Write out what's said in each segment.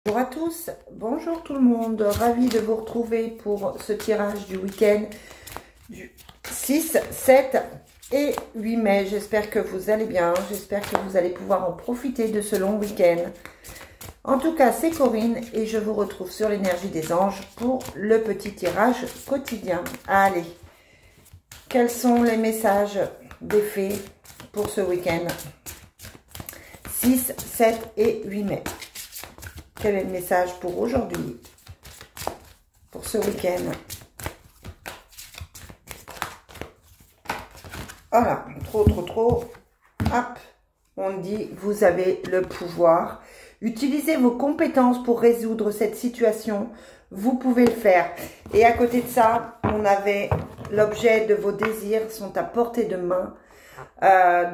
Bonjour à tous, bonjour tout le monde, ravi de vous retrouver pour ce tirage du week-end du 6, 7 et 8 mai. J'espère que vous allez bien, j'espère que vous allez pouvoir en profiter de ce long week-end. En tout cas, c'est Corinne et je vous retrouve sur l'énergie des anges pour le petit tirage quotidien. Allez, quels sont les messages des fées pour ce week-end 6, 7 et 8 mai. Quel est le message pour aujourd'hui, pour ce week-end? Voilà, trop. Hop, on dit, vous avez le pouvoir. Utilisez vos compétences pour résoudre cette situation. Vous pouvez le faire. Et à côté de ça, on avait l'objet de vos désirs sont à portée de main.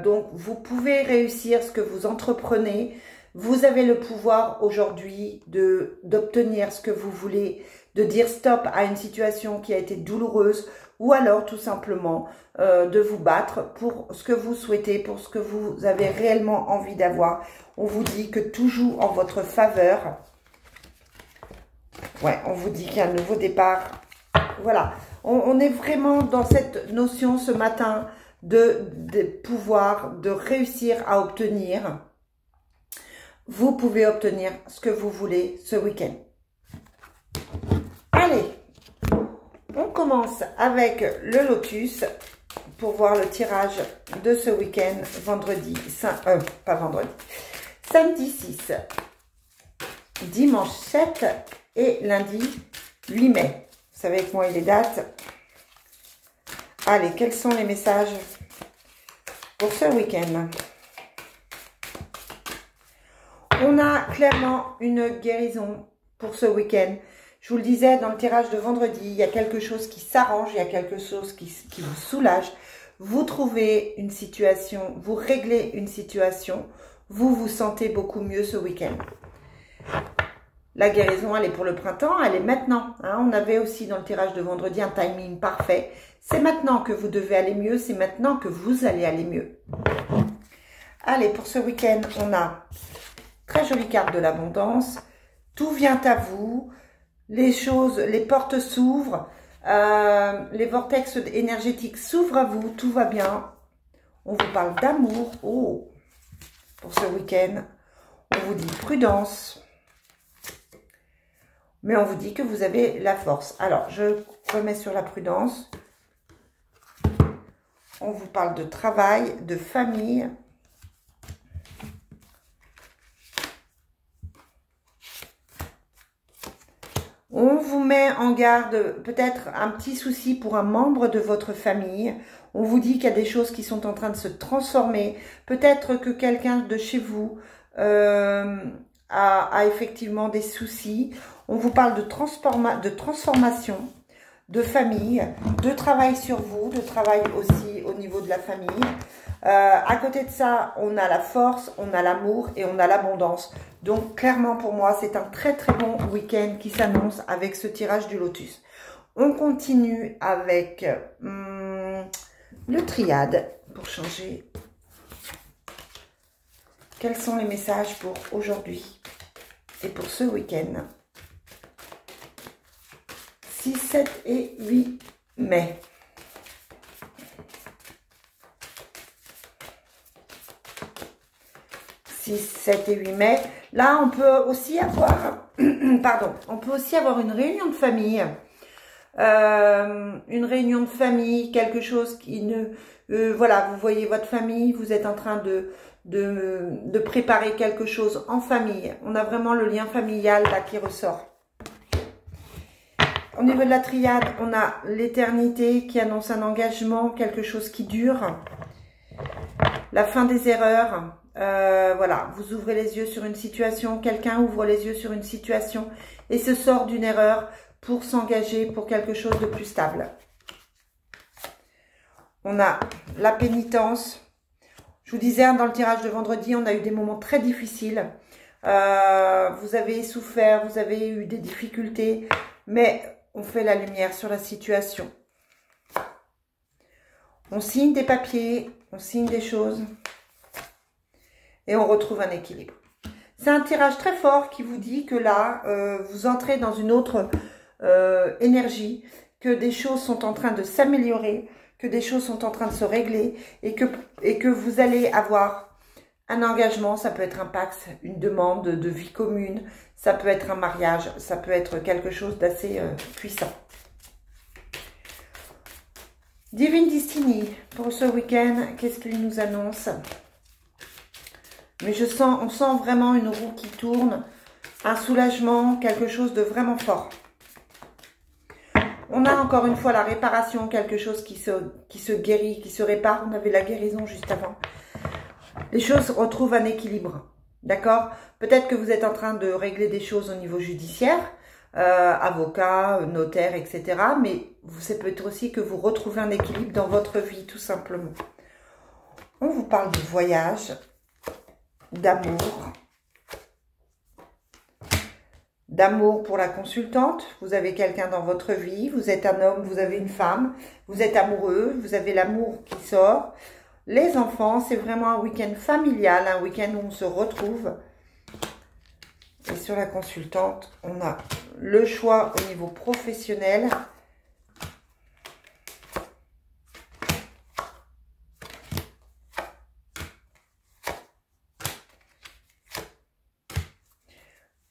Donc, vous pouvez réussir ce que vous entreprenez. Vous avez le pouvoir aujourd'hui d'obtenir ce que vous voulez, de dire stop à une situation qui a été douloureuse ou alors tout simplement de vous battre pour ce que vous souhaitez, pour ce que vous avez réellement envie d'avoir. On vous dit que tout joue en votre faveur. Ouais, on vous dit qu'il y a un nouveau départ. Voilà, on est vraiment dans cette notion ce matin de pouvoir, de réussir à obtenir. Vous pouvez obtenir ce que vous voulez ce week-end. Allez, on commence avec le lotus pour voir le tirage de ce week-end, samedi 6, dimanche 7 et lundi 8 mai. Vous savez avec moi, il est dates. Allez, quels sont les messages pour ce week-end? On a clairement une guérison pour ce week-end. Je vous le disais dans le tirage de vendredi, il y a quelque chose qui s'arrange, il y a quelque chose qui vous soulage. Vous trouvez une situation, vous réglez une situation, vous vous sentez beaucoup mieux ce week-end. La guérison, elle est pour le printemps, elle est maintenant. On avait aussi dans le tirage de vendredi un timing parfait. C'est maintenant que vous devez aller mieux, c'est maintenant que vous allez aller mieux. Allez, pour ce week-end, on a très jolie carte de l'abondance. Tout vient à vous. Les choses, les portes s'ouvrent. Les vortex énergétiques s'ouvrent à vous. Tout va bien. On vous parle d'amour. Oh, pour ce week-end. On vous dit prudence. Mais on vous dit que vous avez la force. Alors, je remets sur la prudence. On vous parle de travail, de famille. On vous met en garde peut-être un petit souci pour un membre de votre famille. On vous dit qu'il y a des choses qui sont en train de se transformer. Peut-être que quelqu'un de chez vous a effectivement des soucis. On vous parle de transformation, de famille, de travail sur vous, de travail aussi au niveau de la famille. À côté de ça, on a la force, on a l'amour et on a l'abondance. Donc, clairement, pour moi, c'est un très bon week-end qui s'annonce avec ce tirage du lotus. On continue avec le triade pour changer. Quels sont les messages pour aujourd'hui et pour ce week-end 6, 7 et 8 mai. « 6, 7 et 8 mai. Là, on peut aussi avoir, on peut aussi avoir une réunion de famille. Une réunion de famille, quelque chose qui ne... voilà, vous voyez votre famille, vous êtes en train de préparer quelque chose en famille. On a vraiment le lien familial là qui ressort. Au niveau de la triade, on a l'éternité qui annonce un engagement, quelque chose qui dure. La fin des erreurs. Voilà, vous ouvrez les yeux sur une situation, quelqu'un ouvre les yeux sur une situation et se sort d'une erreur pour s'engager pour quelque chose de plus stable. On a la pénitence. Je vous disais dans le tirage de vendredi, on a eu des moments très difficiles. Vous avez souffert, vous avez eu des difficultés, mais on fait la lumière sur la situation. On signe des papiers, on signe des choses. Et on retrouve un équilibre. C'est un tirage très fort qui vous dit que là, vous entrez dans une autre énergie, que des choses sont en train de s'améliorer, que des choses sont en train de se régler et que vous allez avoir un engagement. Ça peut être un pacte, une demande de vie commune, ça peut être un mariage, ça peut être quelque chose d'assez puissant. Divine Destiny, pour ce week-end, qu'est-ce qu'il nous annonce? Mais on sent vraiment une roue qui tourne, un soulagement, quelque chose de vraiment fort. On a encore une fois la réparation, quelque chose qui se guérit, qui se répare. On avait la guérison juste avant. Les choses retrouvent un équilibre, d'accord? Peut-être que vous êtes en train de régler des choses au niveau judiciaire, avocat, notaire, etc. Mais c'est peut-être aussi que vous retrouvez un équilibre dans votre vie, tout simplement. On vous parle de voyage, d'amour. D'amour pour la consultante. Vous avez quelqu'un dans votre vie. Vous êtes un homme, vous avez une femme. Vous êtes amoureux, vous avez l'amour qui sort. Les enfants, c'est vraiment un week-end familial, un week-end où on se retrouve. Et sur la consultante, on a le choix au niveau professionnel.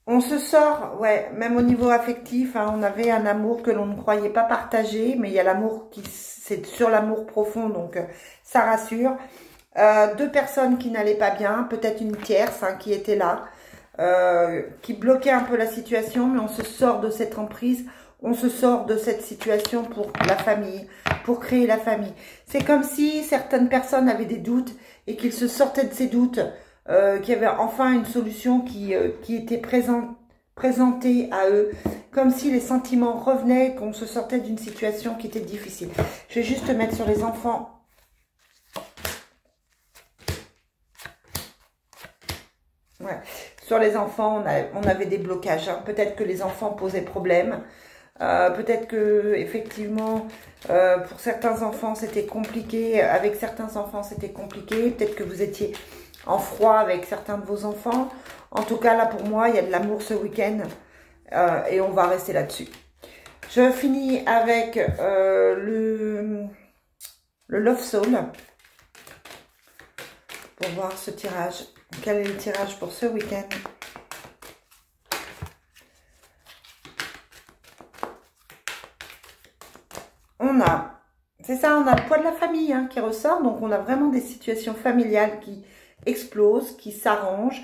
On se sort, ouais, même au niveau affectif, hein, on avait un amour que l'on ne croyait pas partager, mais il y a l'amour c'est sur l'amour profond, donc ça rassure. Deux personnes qui n'allaient pas bien, peut-être une tierce hein, qui était là, qui bloquait un peu la situation, mais on se sort de cette emprise, on se sort de cette situation pour la famille, pour créer la famille. C'est comme si certaines personnes avaient des doutes et qu'ils se sortaient de ces doutes, qu'il y avait enfin une solution qui était présentée à eux, comme si les sentiments revenaient, qu'on se sortait d'une situation qui était difficile. Je vais juste mettre sur les enfants. Ouais. Sur les enfants, on avait des blocages. Hein. Peut-être que les enfants posaient problème. Peut-être que effectivement, pour certains enfants, c'était compliqué. Avec certains enfants, c'était compliqué. Peut-être que vous étiez en froid avec certains de vos enfants. En tout cas, là, pour moi, il y a de l'amour ce week-end. Et on va rester là-dessus. Je finis avec le Love Soul. Pour voir ce tirage. Quel est le tirage pour ce week-end? On a, c'est ça, on a le poids de la famille hein, qui ressort. Donc, on a vraiment des situations familiales qui explosent, qui s'arrangent,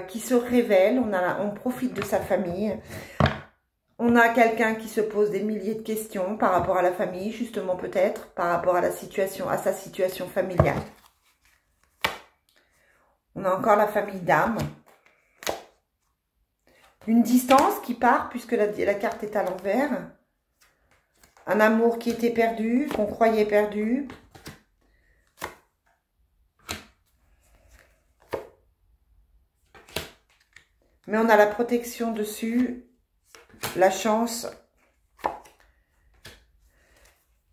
qui se révèlent. On profite de sa famille. On a quelqu'un qui se pose des milliers de questions par rapport à la famille, justement peut-être, par rapport à la situation, à sa situation familiale. On a encore la famille d'âme. Une distance qui part puisque la carte est à l'envers. Un amour qui était perdu, qu'on croyait perdu. Mais on a la protection dessus, la chance.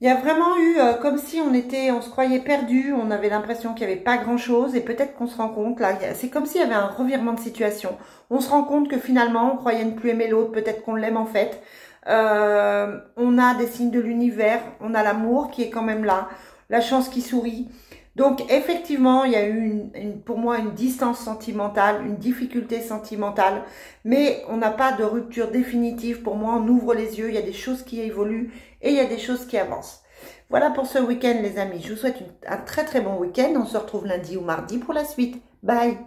Il y a vraiment eu comme si on se croyait perdu, on avait l'impression qu'il n'y avait pas grand-chose et peut-être qu'on se rend compte, là, c'est comme s'il y avait un revirement de situation. On se rend compte que finalement, on croyait ne plus aimer l'autre, peut-être qu'on l'aime en fait. On a des signes de l'univers, on a l'amour qui est quand même là, la chance qui sourit. Donc effectivement, il y a eu pour moi une distance sentimentale, une difficulté sentimentale, mais on n'a pas de rupture définitive. Pour moi, on ouvre les yeux, il y a des choses qui évoluent et il y a des choses qui avancent. Voilà pour ce week-end les amis, je vous souhaite un très très bon week-end. On se retrouve lundi ou mardi pour la suite. Bye!